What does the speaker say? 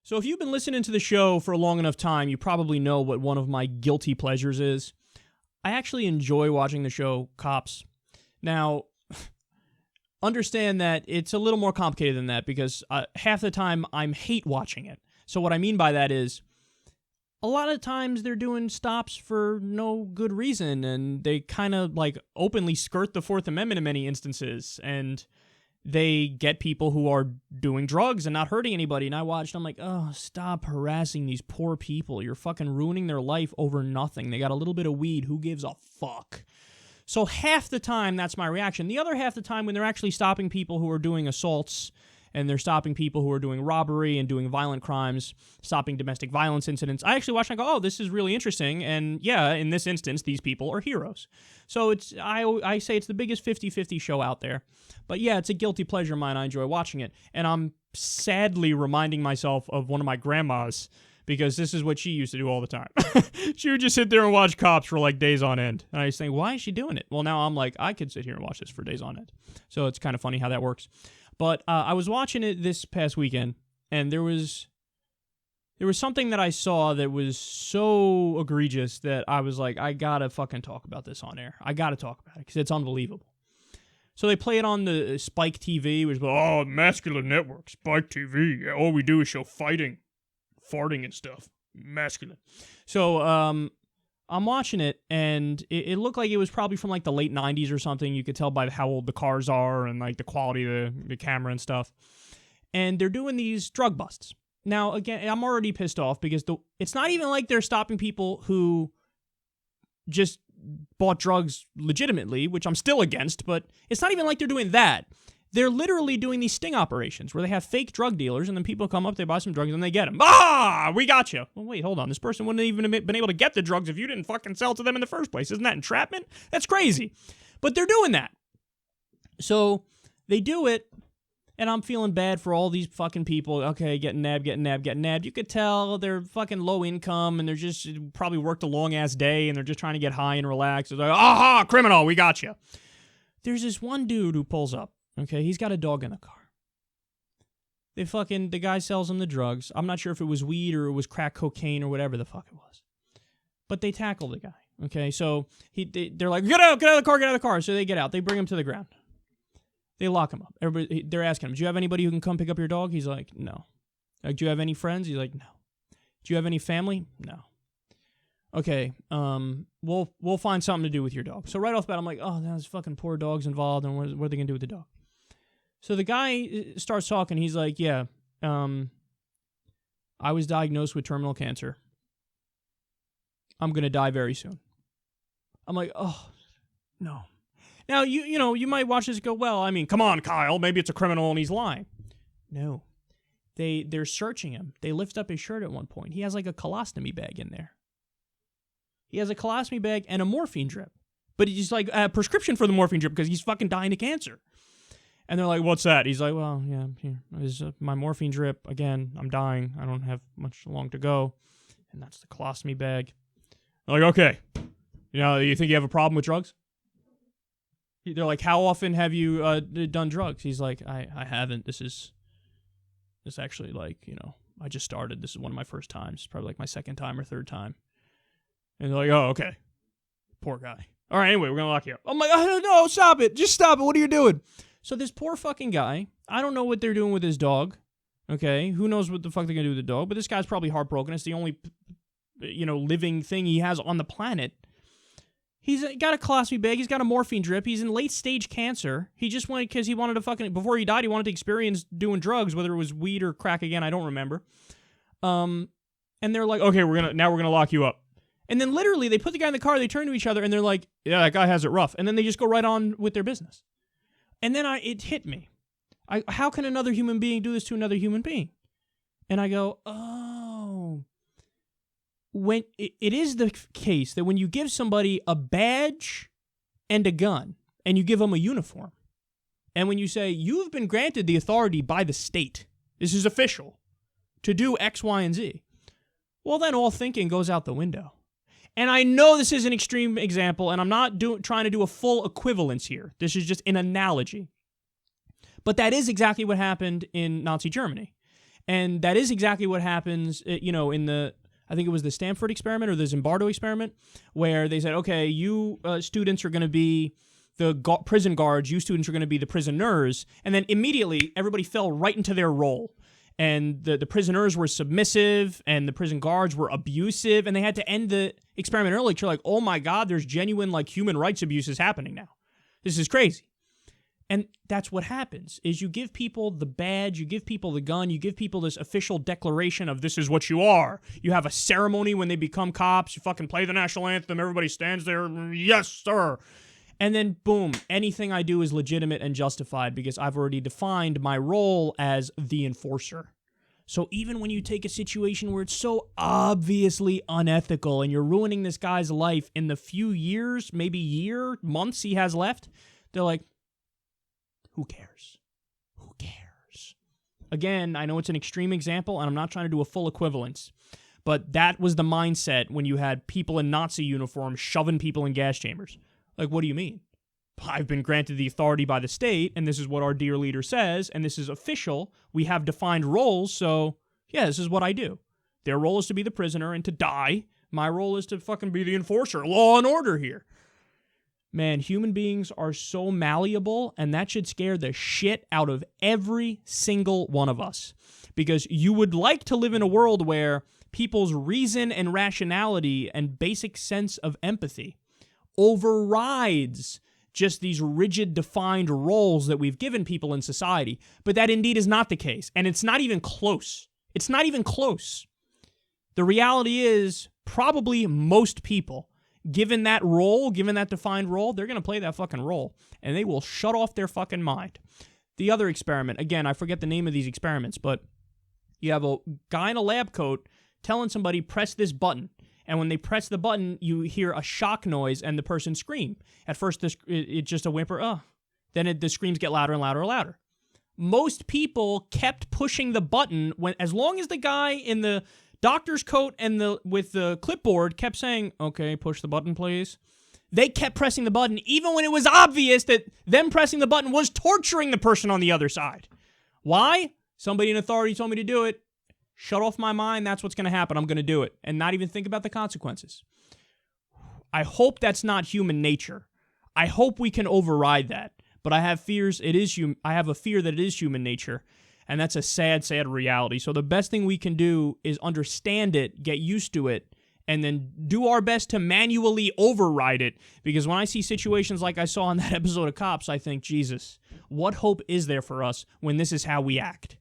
So if you've been listening to the show for a long enough time, you probably know what one of my guilty pleasures is. I actually enjoy watching the show Cops. Now, understand that it's a little more complicated than that because half the time I'm hate watching it. So what I mean by that is a lot of times they're doing stops for no good reason and they kind of like openly skirt the Fourth Amendment in many instances and they get people who are doing drugs and not hurting anybody. And I watched, I'm like, oh, stop harassing these poor people. You're fucking ruining their life over nothing. They got a little bit of weed. Who gives a fuck? So half the time, that's my reaction. The other half the time, when they're actually stopping people who are doing assaults and they're stopping people who are doing robbery and doing violent crimes, stopping domestic violence incidents, I actually watch and I go, oh, this is really interesting. And yeah, in this instance, these people are heroes. So I say it's the biggest 50-50 show out there. But yeah, it's a guilty pleasure of mine. I enjoy watching it. And I'm sadly reminding myself of one of my grandmas because this is what she used to do all the time. She would just sit there and watch Cops for like days on end. And I just think, why is she doing it? Well, now I'm like, I could sit here and watch this for days on end. So it's kind of funny how that works. But I was watching it this past weekend, and there was something that I saw that was so egregious that I was like, I gotta fucking talk about this on air. I gotta talk about it because it's unbelievable. So they play it on the Spike TV, which is, oh, masculine network, Spike TV. Yeah, all we do is show fighting, farting and stuff. Masculine. So I'm watching it, and it looked like it was probably from like the late 90s or something. You could tell by how old the cars are and like the quality of the camera and stuff. And they're doing these drug busts. Now, again, I'm already pissed off because it's not even like they're stopping people who just bought drugs legitimately, which I'm still against, but it's not even like they're doing that. They're literally doing these sting operations where they have fake drug dealers and then people come up, they buy some drugs, and they get them. Ah, we got you. Well, wait, hold on. This person wouldn't even have been able to get the drugs if you didn't fucking sell to them in the first place. Isn't that entrapment? That's crazy. But they're doing that. So they do it, and I'm feeling bad for all these fucking people. Okay, getting nabbed. You could tell they're fucking low income, and they're just probably worked a long-ass day, and they're just trying to get high and relax. They're like, aha, criminal, we got you. There's this one dude who pulls up. Okay, he's got a dog in the car. The guy sells him the drugs. I'm not sure if it was weed or it was crack cocaine or whatever the fuck it was. But they tackle the guy. Okay, so they're like, get out of the car. So they get out. They bring him to the ground. They lock him up. They're asking him, do you have anybody who can come pick up your dog? He's like, no. Like, do you have any friends? He's like, no. Do you have any family? No. Okay, we'll find something to do with your dog. So right off the bat, I'm like, oh, there's fucking poor dogs involved, and what are they going to do with the dog? So the guy starts talking. He's like, yeah, I was diagnosed with terminal cancer. I'm going to die very soon. I'm like, oh, no. Now, you might watch this and go, well, I mean, come on, Kyle. Maybe it's a criminal and he's lying. No. They're searching him. They lift up his shirt at one point. He has like a colostomy bag in there. He has a colostomy bag and a morphine drip. But he's like a prescription for the morphine drip because he's fucking dying of cancer. And they're like, what's that? He's like, well, yeah, here is my morphine drip. Again, I'm dying. I don't have much long to go. And that's the colostomy bag. They're like, okay. You think you have a problem with drugs? They're like, how often have you done drugs? He's like, I haven't. This actually like, I just started. This is one of my first times. Probably like my second time or third time. And they're like, oh, okay. Poor guy. All right, anyway, we're going to lock you up. I'm like, oh, no, stop it. Just stop it. What are you doing? So this poor fucking guy, I don't know what they're doing with his dog, okay? Who knows what the fuck they're going to do with the dog, but this guy's probably heartbroken. It's the only, living thing he has on the planet. He's got a colostomy bag. He's got a morphine drip. He's in late-stage cancer. He just wanted, because he wanted to fucking, before he died, he wanted to experience doing drugs, whether it was weed or crack again, I don't remember. And they're like, okay, now we're going to lock you up. And then literally, they put the guy in the car, they turn to each other, and they're like, yeah, that guy has it rough. And then they just go right on with their business. And then it hit me. How can another human being do this to another human being? And I go, oh. When it is the case that when you give somebody a badge and a gun, and you give them a uniform, and when you say, you've been granted the authority by the state, this is official, to do X, Y, and Z, well, then all thinking goes out the window. And I know this is an extreme example, and I'm not trying to do a full equivalence here. This is just an analogy. But that is exactly what happened in Nazi Germany. And that is exactly what happens, in the, I think it was the Stanford experiment or the Zimbardo experiment, where they said, okay, you students are going to be the prison guards, you students are going to be the prisoners, and then immediately everybody fell right into their role. And the prisoners were submissive, and the prison guards were abusive, and they had to end the experiment early. You're like, oh my God, there's genuine human rights abuses happening now. This is crazy. And that's what happens, is you give people the badge, you give people the gun, you give people this official declaration of this is what you are. You have a ceremony when they become cops, you fucking play the national anthem, everybody stands there, yes, sir. And then, boom, anything I do is legitimate and justified because I've already defined my role as the enforcer. So even when you take a situation where it's so obviously unethical and you're ruining this guy's life in the few years, maybe months he has left, they're like, who cares? Who cares? Again, I know it's an extreme example, and I'm not trying to do a full equivalence, but that was the mindset when you had people in Nazi uniforms shoving people in gas chambers. Like, what do you mean? I've been granted the authority by the state, and this is what our dear leader says, and this is official. We have defined roles, so, yeah, this is what I do. Their role is to be the prisoner and to die. My role is to fucking be the enforcer. Law and order here. Man, human beings are so malleable, and that should scare the shit out of every single one of us. Because you would like to live in a world where people's reason and rationality and basic sense of empathy overrides just these rigid, defined roles that we've given people in society. But that indeed is not the case, and it's not even close. It's not even close. The reality is, probably most people, given that role, given that defined role, they're going to play that fucking role, and they will shut off their fucking mind. The other experiment, again, I forget the name of these experiments, but you have a guy in a lab coat telling somebody, press this button. And when they press the button, you hear a shock noise and the person scream. At first, it's just a whimper, Then the screams get louder and louder and louder. Most people kept pushing the button as long as the guy in the doctor's coat and with the clipboard kept saying, okay, push the button, please. They kept pressing the button, even when it was obvious that them pressing the button was torturing the person on the other side. Why? Somebody in authority told me to do it. Shut off my mind, that's what's going to happen. I'm going to do it. And not even think about the consequences. I hope that's not human nature. I hope we can override that. But I have fears I have a fear that it is human nature. And that's a sad, sad reality. So the best thing we can do is understand it, get used to it, and then do our best to manually override it. Because when I see situations like I saw in that episode of Cops, I think, Jesus, what hope is there for us when this is how we act?